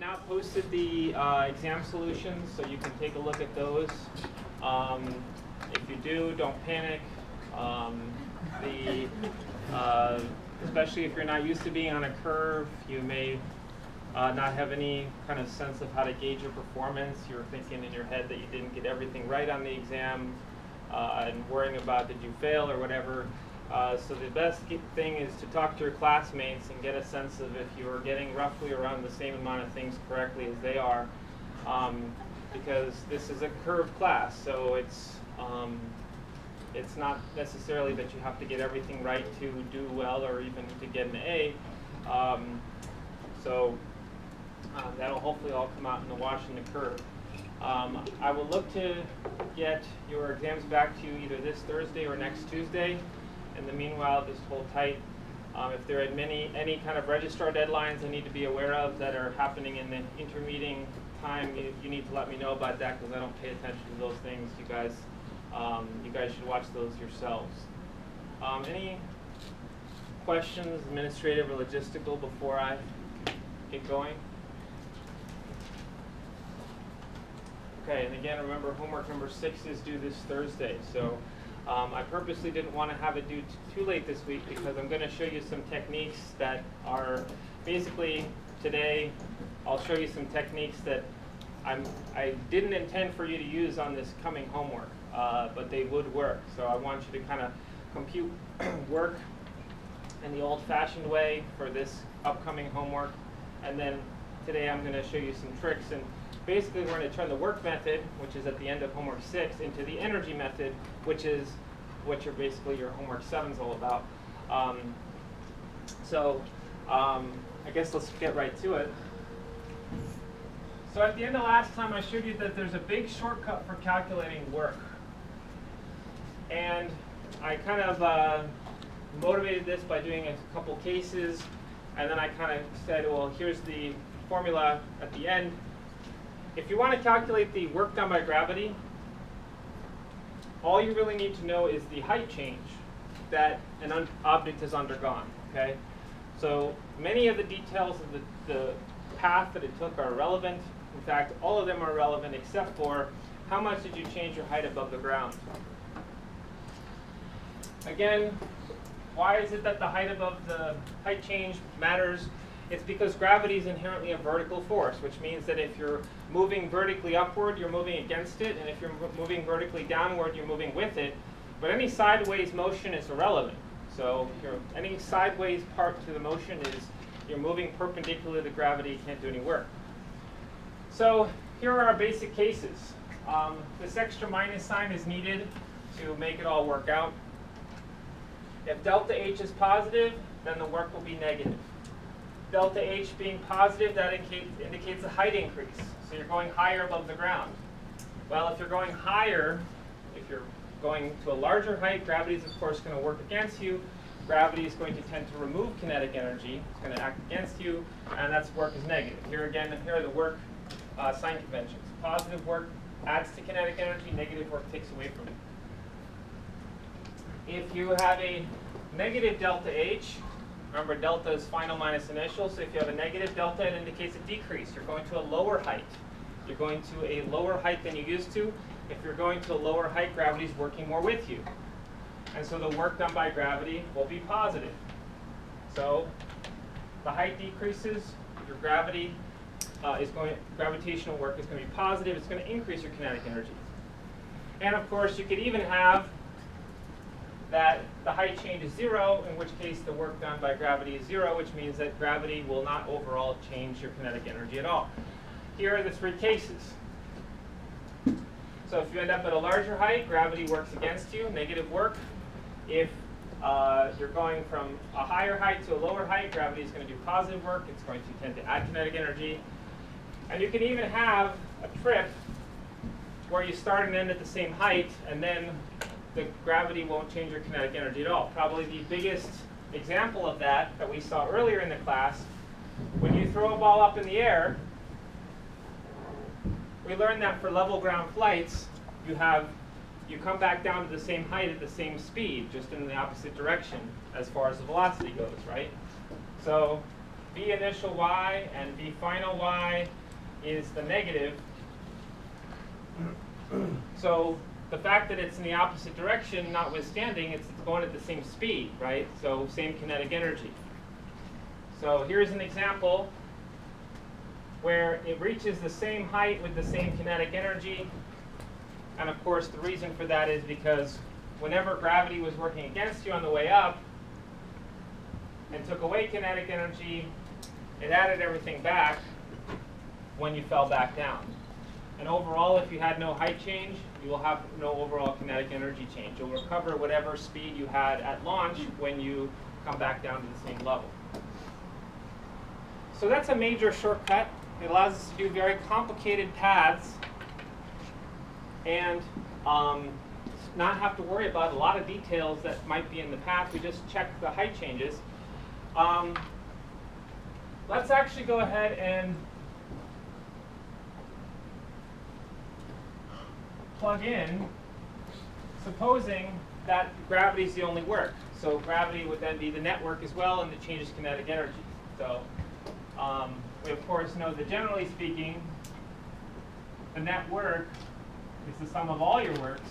now posted the exam solutions, so you can take a look at those. If you do, don't panic. Especially if you're not used to being on a curve, you may not have any kind of sense of how to gauge your performance. You're thinking in your head that you didn't get everything right on the exam and worrying about did you fail or whatever. So the best thing is to talk to your classmates and get a sense of if you're getting roughly around the same amount of things correctly as they are, because this is a curved class, so it's not necessarily that you have to get everything right to do well or even to get an A. That'll hopefully all come out in the wash and the curve. I will look to get your exams back to you either this Thursday or next Tuesday. In the meanwhile, just hold tight. If there are any kind of registrar deadlines I need to be aware of that are happening in the intermeeting time, you need to let me know about that, because I don't pay attention to those things. You guys should watch those yourselves. Any questions, administrative or logistical, before I get going? Okay, and again, remember homework number 6 is due this Thursday. So I purposely didn't want to have it due too late this week, because I'm going to show you some techniques that are basically today. I'll show you some techniques that I didn't intend for you to use on this coming homework, but they would work. So I want you to kind of compute work in the old-fashioned way for this upcoming homework, and then today I'm going to show you some tricks. And basically, we're going to turn the work method, which is at the end of homework 6, into the energy method, which is what your homework 7 is all about. I guess let's get right to it. So at the end of last time, I showed you that there's a big shortcut for calculating work. And I kind of motivated this by doing a couple cases, and then I kind of said, well, here's the formula at the end. If you want to calculate the work done by gravity, all you really need to know is the height change that an object has undergone. Okay, so many of the details of the path that it took are irrelevant. In fact, all of them are relevant except for how much did you change your height above the ground. Again, why is it that the height change matters? It's because gravity is inherently a vertical force, which means that if you're moving vertically upward, you're moving against it, and if you're moving vertically downward, you're moving with it. But any sideways motion is irrelevant. So any sideways part to the motion is you're moving perpendicular to gravity, you can't do any work. So here are our basic cases. This extra minus sign is needed to make it all work out. If delta H is positive, then the work will be negative. Delta H being positive, that indicates a height increase. So you're going higher above the ground. Well, if you're going higher, if you're going to a larger height, gravity is of course going to work against you. Gravity is going to tend to remove kinetic energy. It's going to act against you, and that's work is negative. Here again, here are the work sign conventions. Positive work adds to kinetic energy, negative work takes away from it. If you have a negative delta H, remember, delta is final minus initial, so if you have a negative delta, it indicates a decrease. You're going to a lower height. You're going to a lower height than you used to. If you're going to a lower height, gravity is working more with you. And so the work done by gravity will be positive. So the height decreases, your gravitational work is going to be positive. It's going to increase your kinetic energy. And of course, you could even have that the height change is 0, in which case the work done by gravity is 0, which means that gravity will not overall change your kinetic energy at all. Here are the 3 cases. So if you end up at a larger height, gravity works against you, negative work. If you're going from a higher height to a lower height, gravity is going to do positive work. It's going to tend to add kinetic energy. And you can even have a trip where you start and end at the same height, and then the gravity won't change your kinetic energy at all. Probably the biggest example of that we saw earlier in the class, when you throw a ball up in the air, we learned that for level ground flights, you come back down to the same height at the same speed, just in the opposite direction as far as the velocity goes, right? So V initial y and V final y is the negative. So the fact that it's in the opposite direction, notwithstanding, it's going at the same speed, right? So same kinetic energy. So here's an example where it reaches the same height with the same kinetic energy. And of course, the reason for that is because whenever gravity was working against you on the way up and took away kinetic energy, it added everything back when you fell back down. And overall, if you had no height change, you will have no overall kinetic energy change. You'll recover whatever speed you had at launch when you come back down to the same level. So that's a major shortcut. It allows us to do very complicated paths and not have to worry about a lot of details that might be in the path. We just check the height changes. Let's actually go ahead and plug in, supposing that gravity is the only work. So gravity would then be the network as well, and it changes kinetic energy. So we of course know that generally speaking, the net work is the sum of all your works,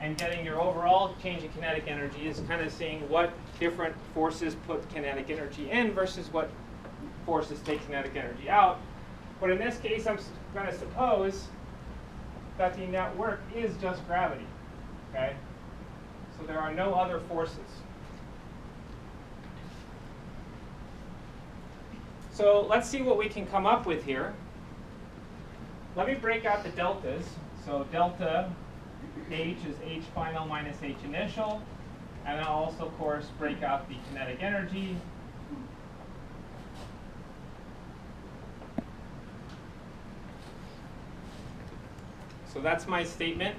and getting your overall change in kinetic energy is kind of seeing what different forces put kinetic energy in versus what forces take kinetic energy out. But in this case, I'm going to suppose that the net work is just gravity. Okay? So there are no other forces. So let's see what we can come up with here. Let me break out the deltas. So delta H is H final minus H initial. And I'll also, of course, break out the kinetic energy. So that's my statement.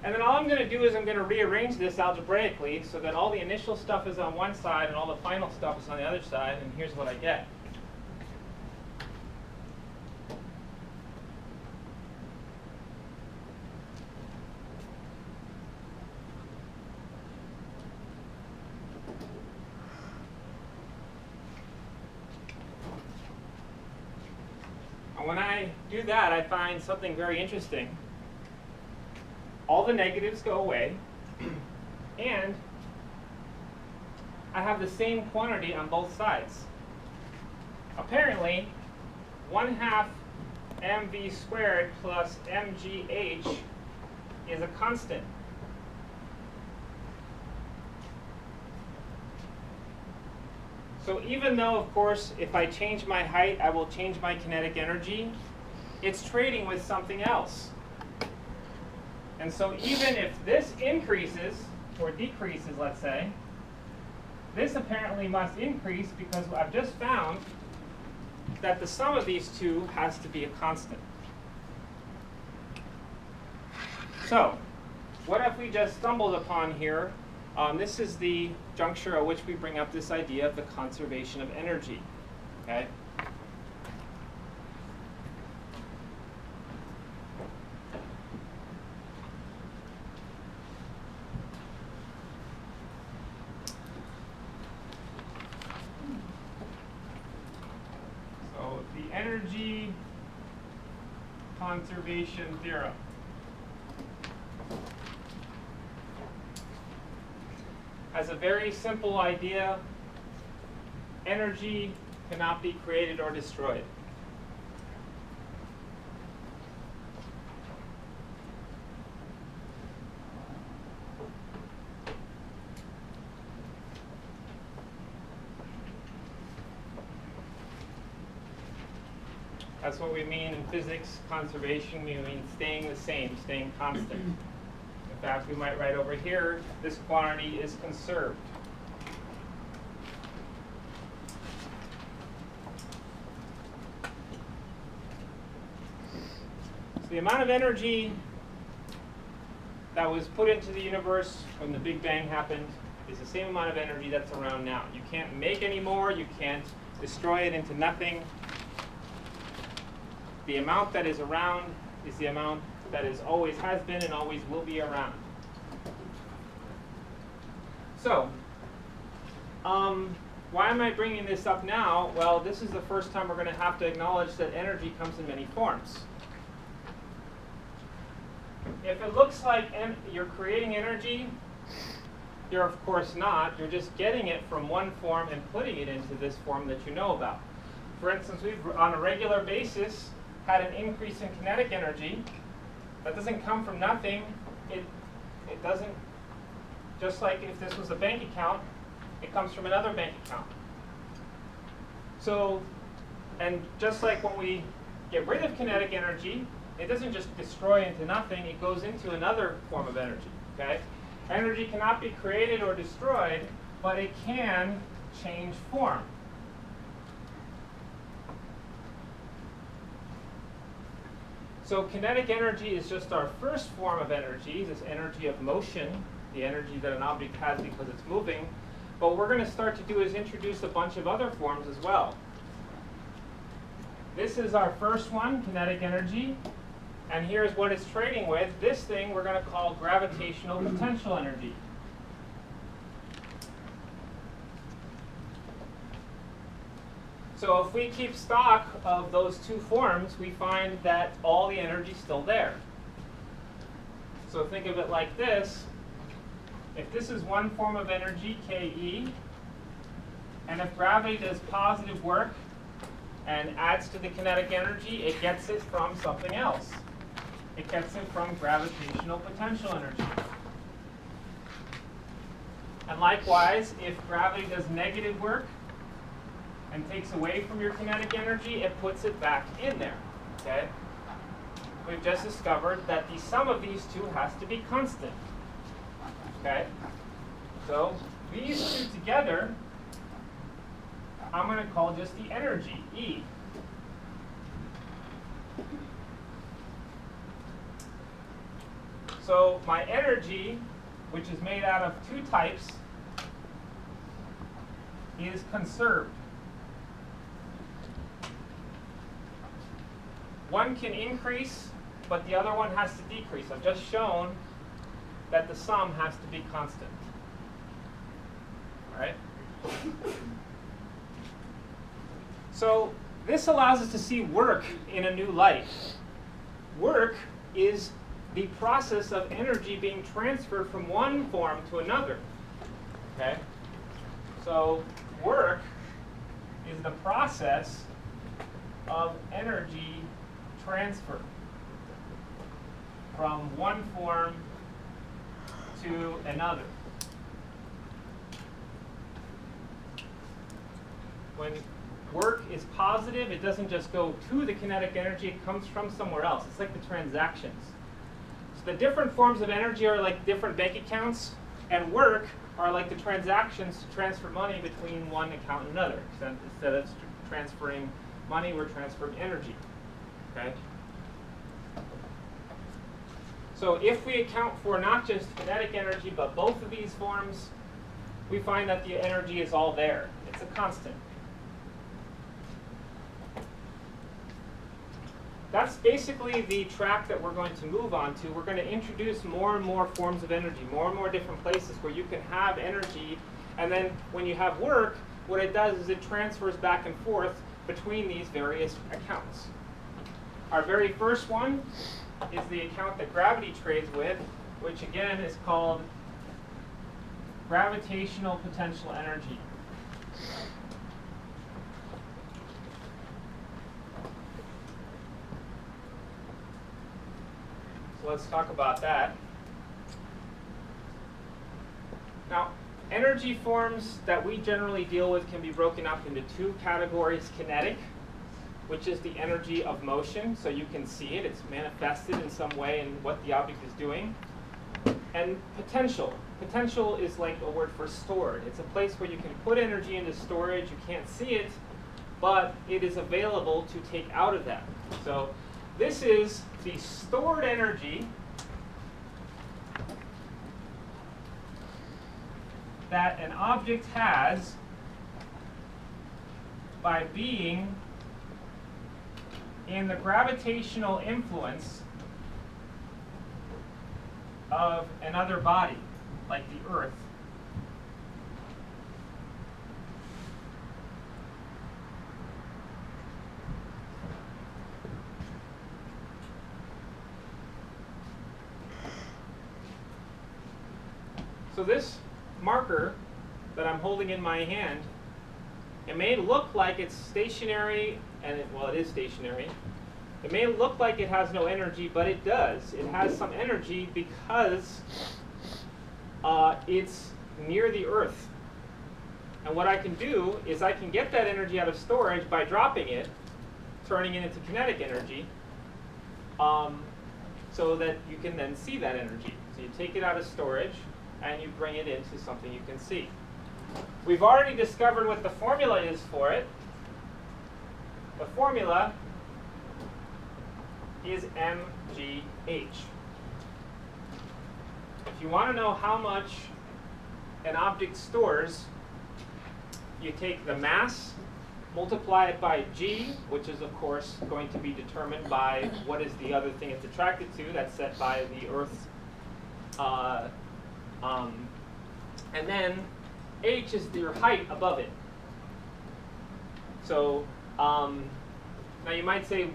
And then all I'm going to do is I'm going to rearrange this algebraically so that all the initial stuff is on one side and all the final stuff is on the other side. And here's what I get. And when I do that, I find something very interesting. All the negatives go away, and I have the same quantity on both sides. Apparently, 1/2 mv squared plus mgh is a constant. So even though, of course, if I change my height, I will change my kinetic energy, it's trading with something else. And so even if this increases, or decreases, let's say, this apparently must increase because I've just found that the sum of these two has to be a constant. So what if we just stumbled upon here? This is the juncture at which we bring up this idea of the conservation of energy. Okay? So the energy conservation theorem. Has a very simple idea. Energy cannot be created or destroyed. That's what we mean in physics conservation. We mean staying the same, staying constant. In fact, we might write over here, this quantity is conserved. So the amount of energy that was put into the universe when the Big Bang happened is the same amount of energy that's around now. You can't make any more, you can't destroy it into nothing. The amount that is around is the amount that is always has been and always will be around. So Why am I bringing this up now? Well, this is the first time we're going to have to acknowledge that energy comes in many forms. If it looks like you're creating energy, you're of course not. You're just getting it from one form and putting it into this form that you know about. For instance, we've, on a regular basis, had an increase in kinetic energy. That doesn't come from nothing. It doesn't, just like if this was a bank account, it comes from another bank account. So, and just like when we get rid of kinetic energy, it doesn't just destroy into nothing, it goes into another form of energy, okay? Energy cannot be created or destroyed, but it can change form. So kinetic energy is just our first form of energy, this energy of motion, the energy that an object has because it's moving. But what we're going to start to do is introduce a bunch of other forms as well. This is our first one, kinetic energy. And here's what it's trading with. This thing we're going to call gravitational potential energy. So if we keep stock of those two forms, we find that all the energy is still there. So think of it like this. If this is one form of energy, Ke, and if gravity does positive work and adds to the kinetic energy, it gets it from something else. It gets it from gravitational potential energy. And likewise, if gravity does negative work and takes away from your kinetic energy, it puts it back in there. Okay? We've just discovered that the sum of these two has to be constant. Okay? So these two together, I'm going to call just the energy, E. So my energy, which is made out of two types, is conserved. One can increase, but the other one has to decrease. I've just shown that the sum has to be constant. All right? So this allows us to see work in a new light. Work is the process of energy being transferred from one form to another. Okay? So work is the process of energy transfer from one form to another. When work is positive, it doesn't just go to the kinetic energy, it comes from somewhere else. It's like the transactions. So the different forms of energy are like different bank accounts, and work are like the transactions to transfer money between one account and another. Instead of transferring money, we're transferring energy. Okay? So if we account for not just kinetic energy, but both of these forms, we find that the energy is all there. It's a constant. That's basically the track that we're going to move on to. We're going to introduce more and more forms of energy, more and more different places where you can have energy. And then when you have work, what it does is it transfers back and forth between these various accounts. Our very first one is the account that gravity trades with, which again is called gravitational potential energy. So let's talk about that. Now, energy forms that we generally deal with can be broken up into two categories: kinetic, which is the energy of motion, so you can see it, it's manifested in some way in what the object is doing. And potential. Potential is like a word for stored. It's a place where you can put energy into storage, you can't see it, but it is available to take out of that. So this is the stored energy that an object has by being in the gravitational influence of another body, like the Earth. So this marker that I'm holding in my hand, it may look like it's stationary, and well, it is stationary. It may look like it has no energy, but it does. It has some energy because it's near the Earth. And what I can do is I can get that energy out of storage by dropping it, turning it into kinetic energy, so that you can then see that energy. So you take it out of storage and you bring it into something you can see. We've already discovered what the formula is for it. The formula is mgh. If you want to know how much an object stores, you take the mass, multiply it by g, which is of course going to be determined by what is the other thing it's attracted to. That's set by the Earth's, and then h is your height above it. So now you might say,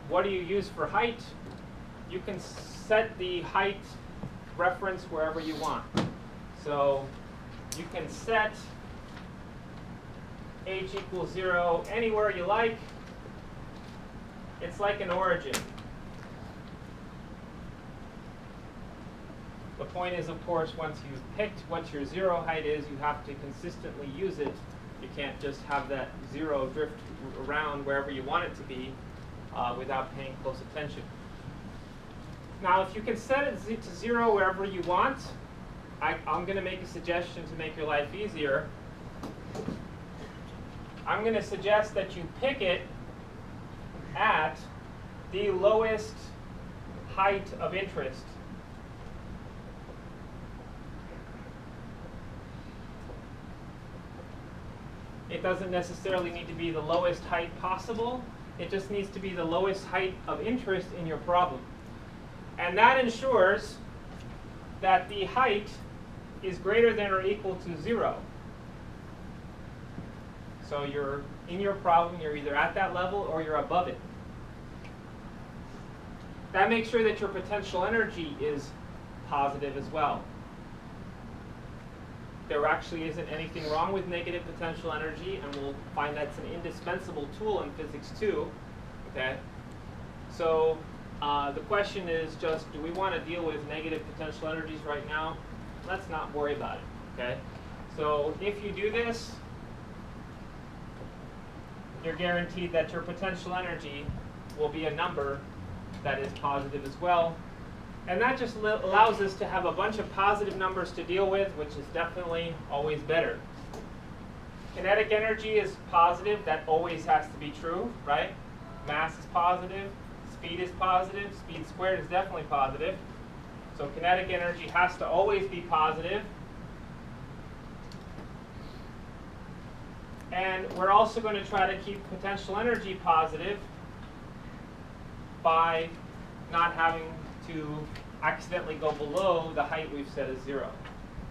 what do you use for height? You can set the height reference wherever you want. So you can set h equals 0 anywhere you like. It's like an origin. The point is, of course, once you've picked what your 0 height is, you have to consistently use it. You can't just have that 0 drift around wherever you want it to be without paying close attention. Now, if you can set it to 0 wherever you want, I'm going to make a suggestion to make your life easier. I'm going to suggest that you pick it at the lowest height of interest. It doesn't necessarily need to be the lowest height possible. It just needs to be the lowest height of interest in your problem. And that ensures that the height is greater than or equal to 0. So you're in your problem, you're either at that level or you're above it. That makes sure that your potential energy is positive as well. There actually isn't anything wrong with negative potential energy, and we'll find that's an indispensable tool in physics too. Okay? So the question is just, do we want to deal with negative potential energies right now? Let's not worry about it. Okay? So if you do this, you're guaranteed that your potential energy will be a number that is positive as well. And that just allows us to have a bunch of positive numbers to deal with, which is definitely always better. Kinetic energy is positive. That always has to be true, right? Mass is positive. Speed is positive. Speed squared is definitely positive. So kinetic energy has to always be positive. And we're also going to try to keep potential energy positive by not having to accidentally go below the height we've set as 0.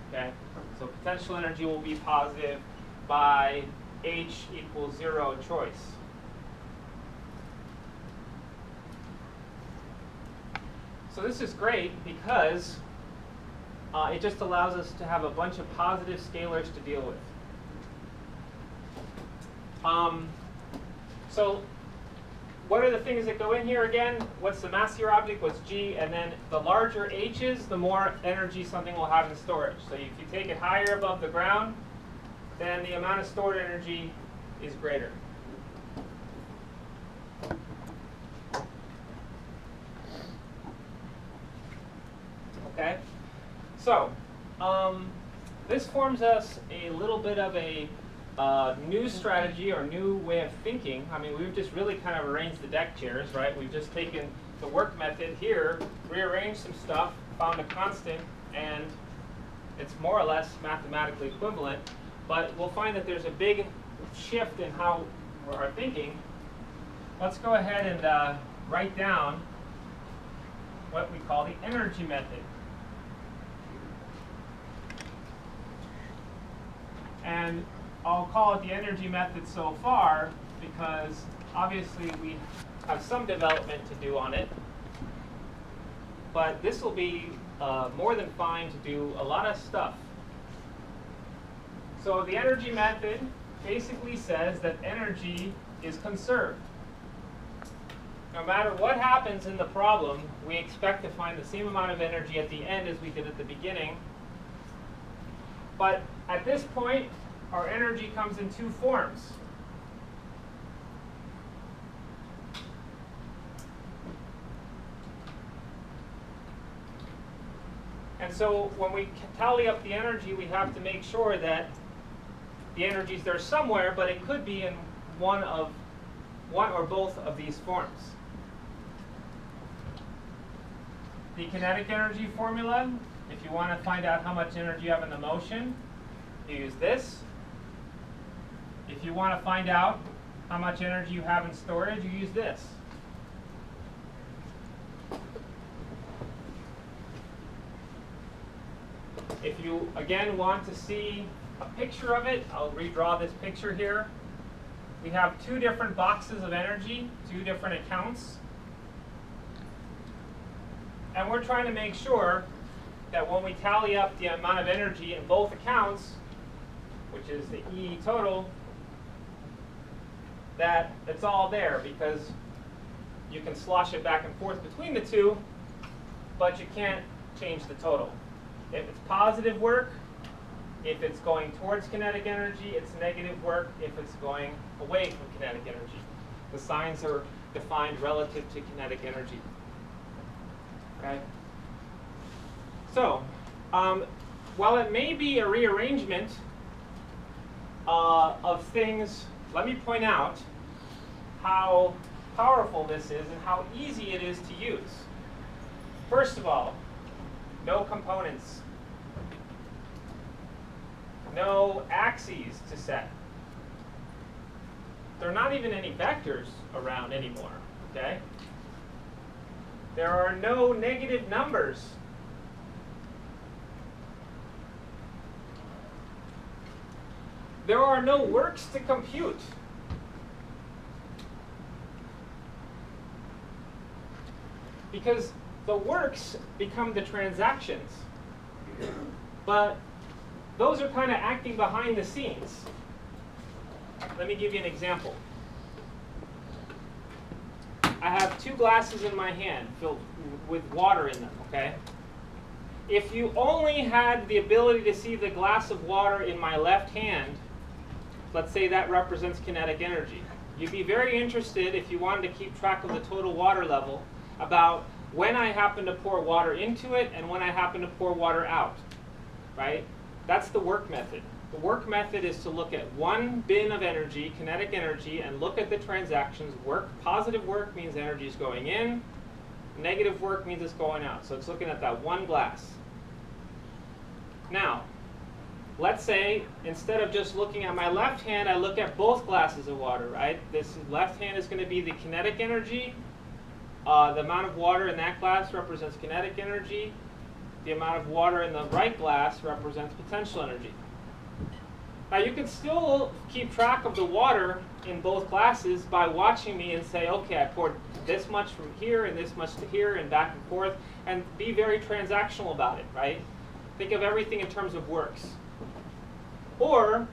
Okay? So potential energy will be positive by h equals 0 choice. So this is great because it just allows us to have a bunch of positive scalars to deal with. So what are the things that go in here again? What's the mass of your object? What's g? And then the larger h's, the more energy something will have in storage. So if you take it higher above the ground, then the amount of stored energy is greater. Okay? So this forms us a little bit of a new strategy or new way of thinking. I mean, we've just really kind of arranged the deck chairs, right? We've just taken the work method here, rearranged some stuff, found a constant, and it's more or less mathematically equivalent. But we'll find that there's a big shift in how we're thinking. Let's go ahead and write down what we call the energy method. And I'll call it the energy method so far because obviously we have some development to do on it. But this will be more than fine to do a lot of stuff So the energy method basically says that energy is conserved. No matter what happens in the problem, we expect to find the same amount of energy at the end as we did at the beginning. But at this point, our energy comes in two forms. And so when we tally up the energy, we have to make sure that the energy is there somewhere, but it could be in one or both of these forms. The kinetic energy formula, if you want to find out how much energy you have in the motion, you use this. If you want to find out how much energy you have in storage, you use this. If you, again, want to see a picture of it, I'll redraw this picture here. We have two different boxes of energy, two different accounts. And we're trying to make sure that when we tally up the amount of energy in both accounts, which is the E total, that it's all there, because you can slosh it back and forth between the two, but you can't change the total. If it's positive work, if it's going towards kinetic energy, it's negative work if it's going away from kinetic energy. The signs are defined relative to kinetic energy. Okay? So, while it may be a rearrangement of things, let me point out how powerful this is and how easy it is to use. First of all, no components. No axes to set. There are not even any vectors around anymore, okay? There are no negative numbers. There are no works to compute. Because the works become the transactions. But those are kind of acting behind the scenes. Let me give you an example. I have two glasses in my hand filled with water in them, okay? If you only had the ability to see the glass of water in my left hand, let's say that represents kinetic energy. You'd be very interested, if you wanted to keep track of the total water level, about when I happen to pour water into it and when I happen to pour water out, right? That's the work method. The work method is to look at one bin of energy, kinetic energy, and look at the transactions. Positive work means energy is going in. Negative work means it's going out. So it's looking at that one glass. Now, let's say instead of just looking at my left hand, I look at both glasses of water, right? This left hand is going to be the kinetic energy. The amount of water in that glass represents kinetic energy. The amount of water in the right glass represents potential energy. Now you can still keep track of the water in both glasses by watching me and say, okay, I poured this much from here and this much to here and back and forth, and be very transactional about it, right? Think of everything in terms of works. Or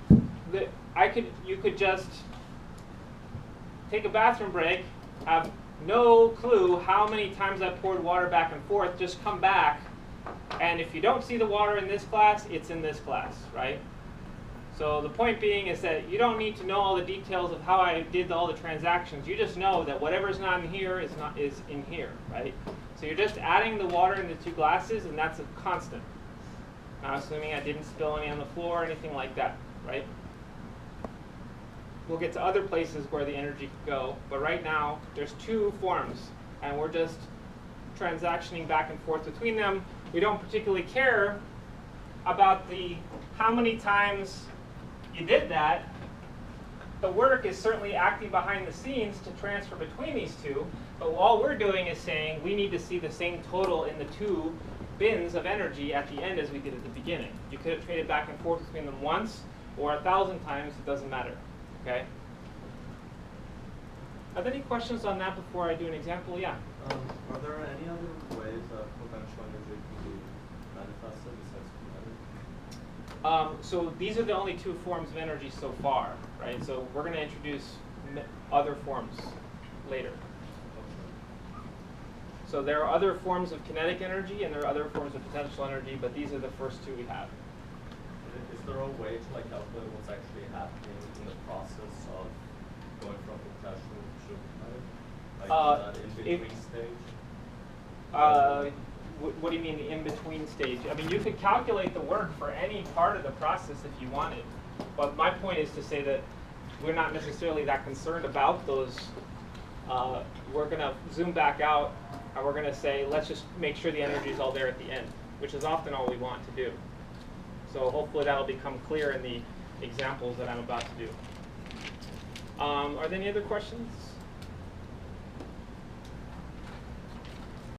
you could just take a bathroom break, have no clue how many times I poured water back and forth, just come back, and if you don't see the water in this glass, it's in this glass, right? So the point being is that you don't need to know all the details of how I did all the transactions. You just know that whatever's not in here is in here, right? So you're just adding the water in the two glasses, and that's a constant. Now assuming I didn't spill any on the floor or anything like that, right? We'll get to other places where the energy could go, but right now there's two forms, and we're just transactioning back and forth between them. We don't particularly care about how many times you did that. The work is certainly acting behind the scenes to transfer between these two, but all we're doing is saying we need to see the same total in the two bins of energy at the end as we did at the beginning. You could have traded back and forth between them once or 1,000 times, it doesn't matter. Okay? Are there any questions on that before I do an example? Yeah? Are there any other ways that potential energy can be manifested besides kinetic? So these are the only two forms of energy so far, right? So we're going to introduce other forms later. So there are other forms of kinetic energy and there are other forms of potential energy, but these are the first two we have. Is there a way to like calculate what's actually happening in the process of going from potential to kinetic? Like that in-between stage? What do you mean the in-between stage? I mean, you could calculate the work for any part of the process if you wanted. But my point is to say that we're not necessarily that concerned about those. We're going to zoom back out and we're going to say, let's just make sure the energy is all there at the end, which is often all we want to do. So hopefully that'll become clear in the examples that I'm about to do. Are there any other questions?